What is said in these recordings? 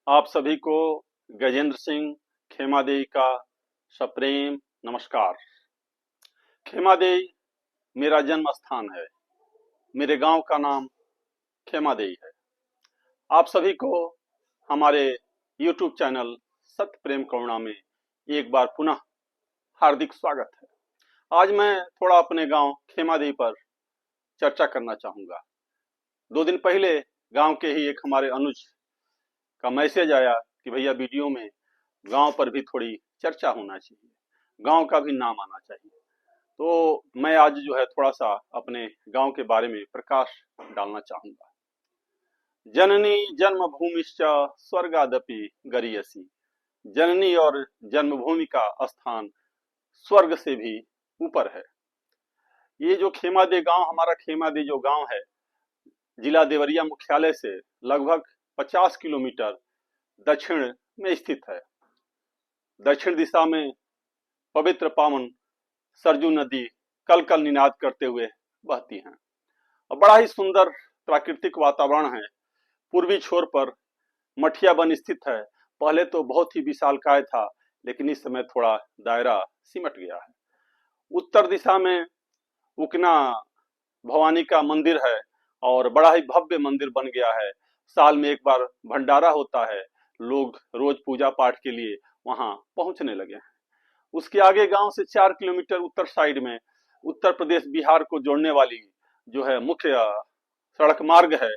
आप सभी को गजेंद्र सिंह खेमादेई का सप्रेम नमस्कार। खेमादेई मेरा जन्म स्थान है। मेरे गांव का नाम खेमादेई है। आप सभी को हमारे YouTube चैनल सत्य प्रेम करुणा में एक बार पुनः हार्दिक स्वागत है। आज मैं थोड़ा अपने गांव खेमादेई पर चर्चा करना चाहूंगा। 2 दिन पहले गांव के ही एक हमारे अनुज का मैसेज आया कि भैया वीडियो में गांव पर भी थोड़ी चर्चा होना चाहिए, गांव का भी नाम आना चाहिए। तो मैं आज जो है थोड़ा सा अपने गांव के बारे में प्रकाश डालना चाहूंगा। जननी जन्मभूमिश्च स्वर्गादपि गरीयसी। जननी और जन्मभूमि का स्थान स्वर्ग से भी ऊपर है। ये जो खेमादेई गांव, हमारा खेमादेई जो गांव है, जिला देवरिया मुख्यालय से लगभग 50 किलोमीटर दक्षिण में स्थित है। दक्षिण दिशा में पवित्र पावन सरजू नदी कल कल निनाद करते हुए बहती हैं और बड़ा ही सुंदर प्राकृतिक वातावरण है। पूर्वी छोर पर मठिया वन स्थित है। पहले तो बहुत ही विशालकाय था, लेकिन इस समय थोड़ा दायरा सिमट गया है। उत्तर दिशा में उकना भवानी का मंदिर है और बड़ा ही भव्य मंदिर बन गया है। साल में एक बार भंडारा होता है, लोग रोज पूजा पाठ के लिए वहां पहुंचने लगे हैं। उसके आगे गांव से 4 किलोमीटर उत्तर साइड में उत्तर प्रदेश बिहार को जोड़ने वाली जो है मुख्य सड़क मार्ग है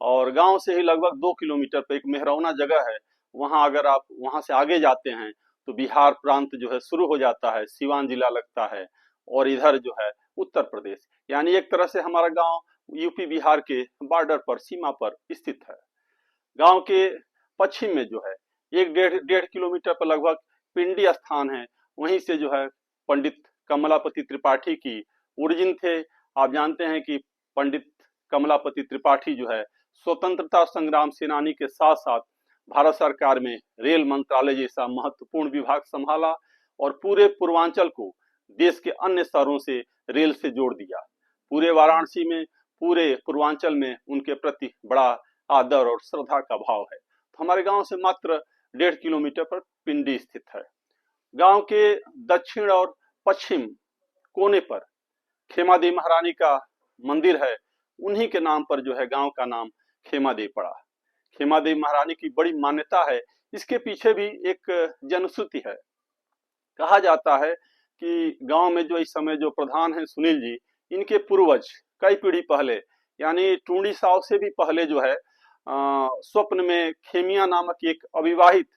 और गांव से ही लगभग 2 किलोमीटर पर एक मेहरौना जगह है। वहां अगर आप वहां से आगे जाते हैं तो बिहार प्रांत जो है शुरू हो जाता है, सिवान जिला लगता है और इधर जो है उत्तर प्रदेश। यानी एक तरह से हमारा गांव यूपी बिहार के बॉर्डर पर, सीमा पर स्थित है। गांव के पश्चिम में जो है एक डेढ़ किलोमीटर पर लगभग पिंडी स्थान है। वहीं से जो है पंडित कमलापति त्रिपाठी की ओरिजिन थे। आप जानते हैं कि पंडित कमलापति त्रिपाठी जो है स्वतंत्रता संग्राम सेनानी के साथ साथ भारत सरकार में रेल मंत्रालय जैसा महत्वपूर्ण विभाग संभाला और पूरे पूर्वांचल को देश के अन्य शहरों से रेल से जोड़ दिया। पूरे वाराणसी में, पूरे पूर्वांचल में उनके प्रति बड़ा आदर और श्रद्धा का भाव है। तो हमारे गांव से मात्र 1.5 किलोमीटर पर पिंडी स्थित है। गांव के दक्षिण और पश्चिम कोने पर खेमादेई महारानी का मंदिर है। उन्हीं के नाम पर जो है गांव का नाम खेमादेई पड़ा। खेमादेई महारानी की बड़ी मान्यता है। इसके पीछे भी एक जनश्रुति है। कहा जाता है कि गांव में जो इस समय जो प्रधान है सुनील जी, इनके पूर्वज कई पीढ़ी पहले, यानी टूंडी साव से भी पहले जो है स्वप्न में खेमिया नामक एक अविवाहित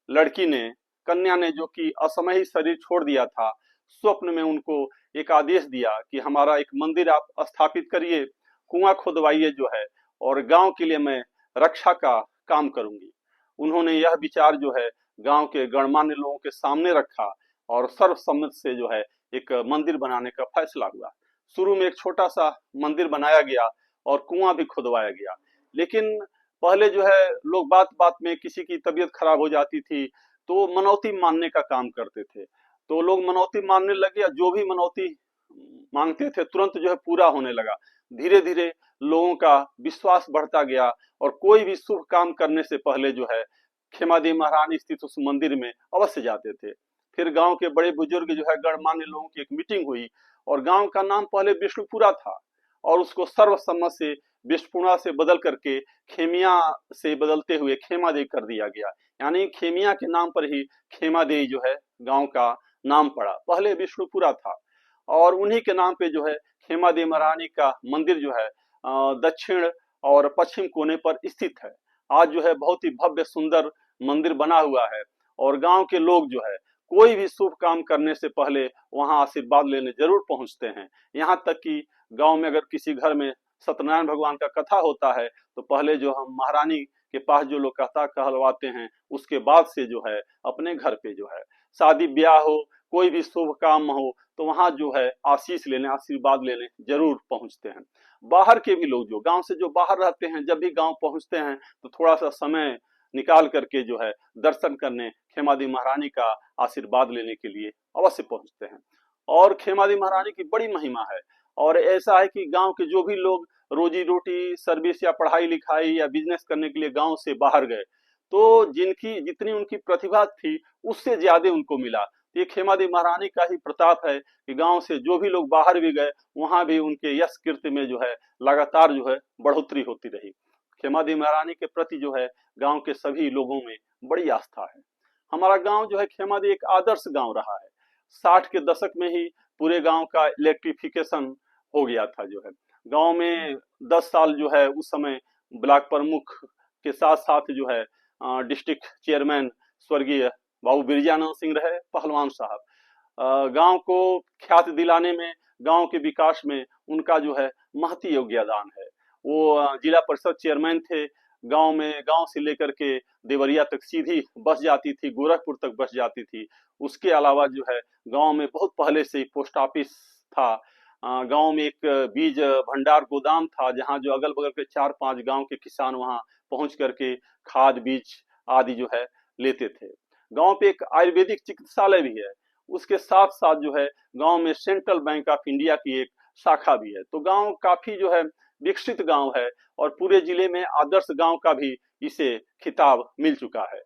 लड़की ने, कन्या ने, जो कि असमय ही शरीर छोड़ दिया था, स्वप्न में उनको एक आदेश दिया कि हमारा एक मंदिर आप स्थापित करिए, कुआं खुदवाइए जो है, और गांव के लिए मैं रक्षा का काम करूंगी। उन्होंने यह विचार जो है गांव के गणमान्य लोगों के सामने रखा और सर्वसम्मत से जो है एक मंदिर बनाने का फैसला हुआ। शुरू में एक छोटा सा मंदिर बनाया गया और कुआं भी खुदवाया गया। लेकिन पहले जो है लोग बात बात में, किसी की तबीयत खराब हो जाती थी तो मनौती मानने का काम करते थे। तो लोग मनौती मानने लगे, जो भी मनौती मांगते थे तुरंत जो है पूरा होने लगा। धीरे धीरे लोगों का विश्वास बढ़ता गया और कोई भी शुभ काम करने से पहले जो है खेमादेई महारानी स्थित उस मंदिर में अवश्य जाते थे। फिर गांव के बड़े बुजुर्ग जो है गणमान्य लोगों की एक मीटिंग हुई और गांव का नाम पहले विष्णुपुरा था और उसको सर्वसम्मत से विष्णुपुरा से बदल करके खेमिया से बदलते हुए खेमादेई कर दिया गया। यानी खेमिया के नाम पर ही खेमादेई जो है गांव का नाम पड़ा। पहले विष्णुपुरा था और उन्हीं के नाम पे जो है खेमादेई महारानी का मंदिर जो है दक्षिण और पश्चिम कोने पर स्थित है। आज जो है बहुत ही भव्य सुंदर मंदिर बना हुआ है और गांव के लोग जो है कोई भी शुभ काम करने से पहले वहां आशीर्वाद लेने जरूर पहुंचते हैं। यहाँ तक कि गांव में अगर किसी घर में सत्यनारायण भगवान का कथा होता है तो पहले जो हम महारानी के पास जो लोग कथा कहलवाते हैं, उसके बाद से जो है अपने घर पे जो है शादी ब्याह हो, कोई भी शुभ काम हो, तो वहां जो है आशीष लेने, आशीर्वाद लेने जरूर पहुंचते हैं। बाहर के भी लोग जो गांव से जो बाहर रहते हैं, जब भी गांव पहुंचते हैं तो थोड़ा सा समय निकाल करके जो है दर्शन करने, खेमादेई महारानी का आशीर्वाद लेने के लिए अवश्य पहुंचते हैं। और खेमादेई महारानी की बड़ी महिमा है और ऐसा है कि गांव के जो भी लोग रोजी रोटी, सर्विस या पढ़ाई लिखाई या बिजनेस करने के लिए गांव से बाहर गए तो जिनकी जितनी उनकी प्रतिभा थी उससे ज्यादा उनको मिला। ये खेमादेवी महारानी का ही प्रताप है कि गांव से जो भी लोग बाहर भी गए वहां भी उनके यश कीर्ति में जो है लगातार जो है बढ़ोतरी होती रही। खेमादेवी महारानी के प्रति जो है गांव के सभी लोगों में बड़ी आस्था है। हमारा गांव जो है खेमादेवी एक आदर्श गांव रहा है। 60 के दशक में ही पूरे गांव का इलेक्ट्रिफिकेशन हो गया था जो है। गांव में 10 साल जो है उस समय ब्लॉक प्रमुख के साथ साथ जो है डिस्ट्रिक्ट चेयरमैन स्वर्गीय बाबू बिरजानंद सिंह रहे पहलवान साहब। गांव को ख्याति दिलाने में, गांव के विकास में उनका जो है महती योगदान है। वो जिला परिषद चेयरमैन थे। गांव में, गांव से लेकर के देवरिया तक सीधी बस जाती थी, गोरखपुर तक बस जाती थी। उसके अलावा जो है गांव में बहुत पहले से ही पोस्ट ऑफिस था। गांव में एक बीज भंडार गोदाम था जहां जो अगल बगल के 4-5 गांव के किसान वहां पहुंच करके खाद बीज आदि जो है लेते थे। गांव पे एक आयुर्वेदिक चिकित्सालय भी है। उसके साथ साथ जो है गांव में सेंट्रल बैंक ऑफ इंडिया की एक शाखा भी है। तो गांव काफी जो है विकसित गांव है और पूरे जिले में आदर्श गांव का भी इसे खिताब मिल चुका है।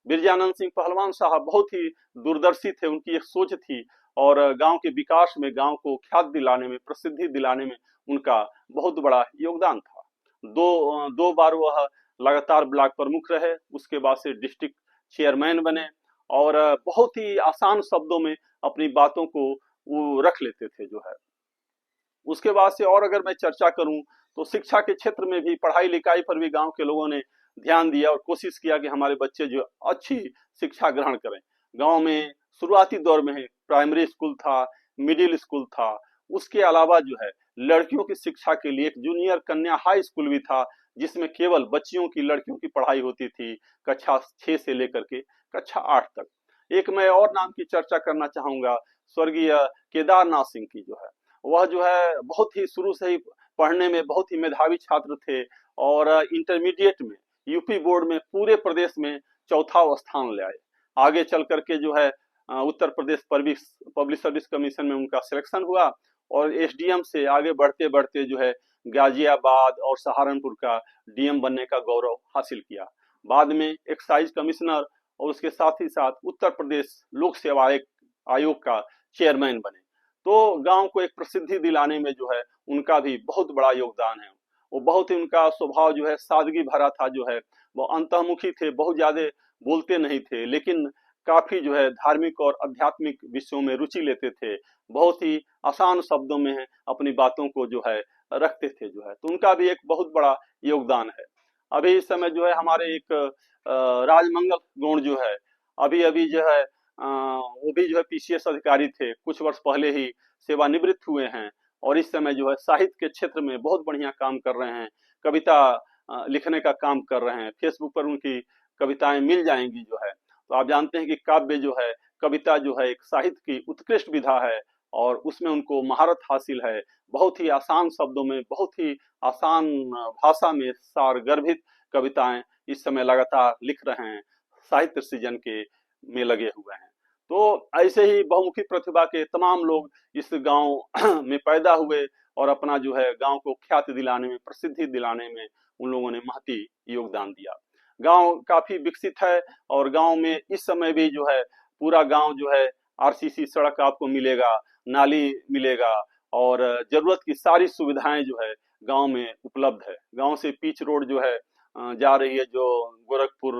बिरजानंद सिंह पहलवान साहब बहुत ही दूरदर्शी थे। उनकी एक सोच थी और गांव के विकास में, गांव को ख्याति दिलाने में, प्रसिद्धि दिलाने में उनका बहुत बड़ा योगदान था। दो बार वह लगातार ब्लॉक प्रमुख रहे, उसके बाद से डिस्ट्रिक्ट चेयरमैन बने और बहुत ही आसान शब्दों में अपनी बातों को वो रख लेते थे जो है। उसके बाद से और अगर मैं चर्चा करूं तो शिक्षा के क्षेत्र में भी, पढ़ाई लिखाई पर भी गांव के लोगों ने ध्यान दिया और कोशिश किया कि हमारे बच्चे जो अच्छी शिक्षा ग्रहण करें। गांव में शुरुआती दौर में प्राइमरी स्कूल था, मिडिल स्कूल था। उसके अलावा जो है लड़कियों की शिक्षा के लिए एक जूनियर कन्या हाई स्कूल भी था जिसमें केवल बच्चियों की, लड़कियों की पढ़ाई होती थी कक्षा 6 से लेकर के कक्षा 8 तक। एक मैं और नाम की चर्चा करना चाहूंगा, स्वर्गीय केदारनाथ सिंह की जो है। वह जो है बहुत ही शुरू से ही पढ़ने में बहुत ही मेधावी छात्र थे और इंटरमीडिएट में यूपी बोर्ड में पूरे प्रदेश में चौथा स्थान ले आए। आगे चल करके जो है Uttar Pradesh public service commission में उनका सिलेक्शन हुआ और एसडीएम से आगे बढ़ते बढ़ते जो है गाजियाबाद और सहारनपुर का डीएम बनने का गौरव हासिल किया। बाद में एक्साइज कमिश्नर और उसके साथ ही साथ उत्तर प्रदेश लोक सेवा आयोग का चेयरमैन बने। तो गांव को एक प्रसिद्धि दिलाने में जो है उनका भी बहुत बड़ा योगदान है। वो बहुत ही, उनका स्वभाव जो है सादगी भरा था जो है। वो अंतर्मुखी थे, बहुत ज्यादा बोलते नहीं थे, लेकिन काफी जो है धार्मिक और आध्यात्मिक विषयों में रुचि लेते थे। बहुत ही आसान शब्दों में अपनी बातों को जो है रखते थे जो है। तो उनका भी एक बहुत बड़ा योगदान है। अभी इस समय जो है हमारे एक राजमंगल गौड़ जो है, अभी अभी जो है वो भी जो है पीसीएस अधिकारी थे, कुछ वर्ष पहले ही सेवानिवृत्त हुए हैं और इस समय जो है साहित्य के क्षेत्र में बहुत बढ़िया काम कर रहे हैं। कविता लिखने का काम कर रहे हैं। फेसबुक पर उनकी कविताएं मिल जाएंगी जो है। तो आप जानते हैं कि काव्य जो है, कविता जो है एक साहित्य की उत्कृष्ट विधा है और उसमें उनको महारत हासिल है। बहुत ही आसान शब्दों में, बहुत ही आसान भाषा में सारगर्भित कविताएं इस समय लगातार लिख रहे हैं, साहित्य सृजन के में लगे हुए हैं। तो ऐसे ही बहुमुखी प्रतिभा के तमाम लोग इस गांव में पैदा हुए और अपना जो है गांव को ख्याति दिलाने में, प्रसिद्धि दिलाने में उन लोगों ने महती योगदान दिया। गांव काफी विकसित है और गांव में इस समय भी जो है पूरा गांव जो है आरसीसी सड़क आपको मिलेगा, नाली मिलेगा और जरूरत की सारी सुविधाएं जो है गांव में उपलब्ध है। गांव से पिच रोड जो है जा रही है, जो गोरखपुर,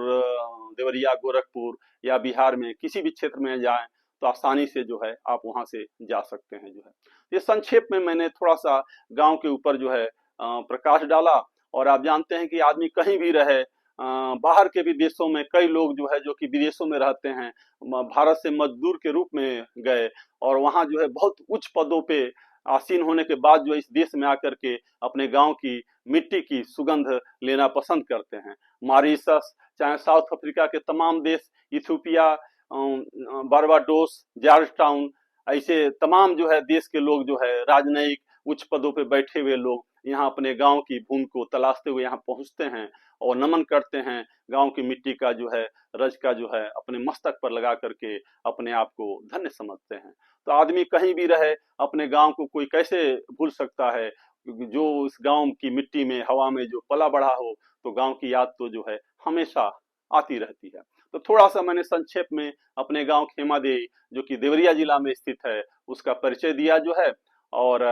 देवरिया गोरखपुर या बिहार में किसी भी क्षेत्र में जाएं तो आसानी से जो है आप वहां से जा सकते हैं जो है। ये संक्षेप में मैंने थोड़ा सा गांव के ऊपर जो है प्रकाश डाला। और आप जानते हैं कि आदमी कहीं भी रहे, बाहर के भी देशों में कई लोग जो है जो कि विदेशों में रहते हैं, भारत से मजदूर के रूप में गए और वहां जो है बहुत उच्च पदों पे आसीन होने के बाद जो इस देश में आकर के अपने गांव की मिट्टी की सुगंध लेना पसंद करते हैं। मॉरिशस, चाहे साउथ अफ्रीका के तमाम देश, इथियोपिया, बारबाडोस, जॉर्ज टाउन, ऐसे तमाम जो है देश के लोग जो है राजनयिक उच्च पदों पे बैठे हुए लोग यहाँ अपने गांव की भूमि को तलाशते हुए यहाँ पहुंचते हैं और नमन करते हैं। गांव की मिट्टी का जो है रज का जो है अपने मस्तक पर लगा करके अपने आप को धन्य समझते हैं। तो आदमी कहीं भी रहे अपने गांव को कोई कैसे भूल सकता है, क्योंकि जो इस गांव की मिट्टी में, हवा में जो पला बढ़ा हो, तो गांव की याद तो जो है हमेशा आती रहती है। तो थोड़ा सा मैंने संक्षेप में अपने गांव खेमादेई जो कि देवरिया जिला में स्थित है उसका परिचय दिया जो है। और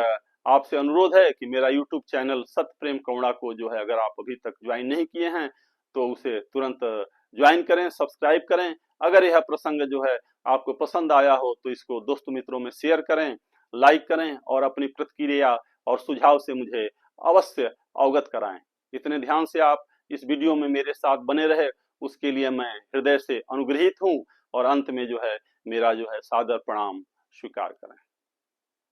आपसे अनुरोध है कि मेरा यूट्यूब चैनल सत्य प्रेम कौड़ा को जो है अगर आप अभी तक ज्वाइन नहीं किए हैं तो उसे तुरंत ज्वाइन करें, सब्सक्राइब करें। अगर यह प्रसंग जो है आपको पसंद आया हो तो इसको दोस्त मित्रों में शेयर करें, लाइक करें और अपनी प्रतिक्रिया और सुझाव से मुझे अवश्य अवगत कराएं। इतने ध्यान से आप इस वीडियो में मेरे साथ बने रहे उसके लिए मैं हृदय से अनुग्रहित हूं। और अंत में जो है मेरा जो है सादर प्रणाम स्वीकार करें।